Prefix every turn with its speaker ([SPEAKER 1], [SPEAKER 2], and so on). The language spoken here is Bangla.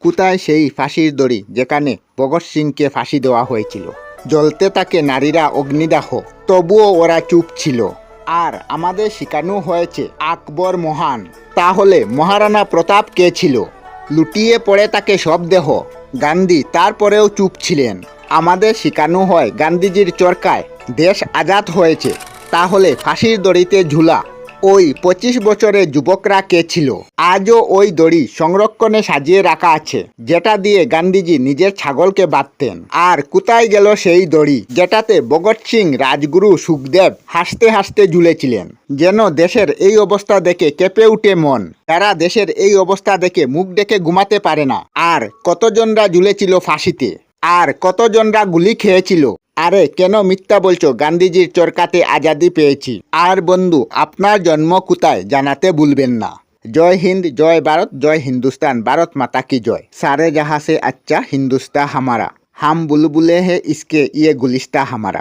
[SPEAKER 1] কোথায় সেই ফাঁসির দড়ি যেখানে ভগৎ সিংকে ফাঁসি দেওয়া হয়েছিল? জ্বলতে থাকে নারীরা অগ্নিদাহ, তবুও ওরা চুপ ছিল। আর আমাদের শেখানো হয়েছে আকবর মহান, তাহলে মহারানা প্রতাপ কে ছিল? লুটিয়ে পড়ে তাকে সব দেহ। গান্ধী তারপরেও চুপ ছিলেন। আমাদের শেখানো হয় গান্ধীজির চরকায় দেশ আজাদ হয়েছে, তাহলে ফাঁসির দড়িতে ঝুলা ওই 25 বছরের যুবকরা কে ছিল? আজও ওই দড়ি সংরক্ষণে সাজিয়ে রাখা আছে, যেটা দিয়ে গান্ধীজি নিজের ছাগলকে বাঁধতেন। আর কোথায় গেল সেই দড়ি যেটাতে ভগৎ সিং, রাজগুরু, সুখদেব হাসতে হাসতে ঝুলেছিলেন? যেন দেশের এই অবস্থা দেখে কেঁপে উঠে মন। তারা দেশের এই অবস্থা দেখে মুখ ডেকে ঘুমাতে পারে না। আর কতজনরা ঝুলেছিল ফাঁসিতে, আর কতজনরা গুলি খেয়েছিল। আরে কেন মিথ্যা বলছো? গান্ধীজির চরকাতে আজাদি পেয়েছি। আর বন্ধু, আপনার জন্ম কোথায় জানাতে ভুলবেন না। জয় হিন্দ, জয় ভারত, জয় হিন্দুস্তান, ভারত মাতা কি জয়। সারে জাহাঁ সে আচ্ছা হিন্দুস্তান হামারা, হাম বুলবুলে হে ইসকে ইয়ে গুলিস্তা হামারা।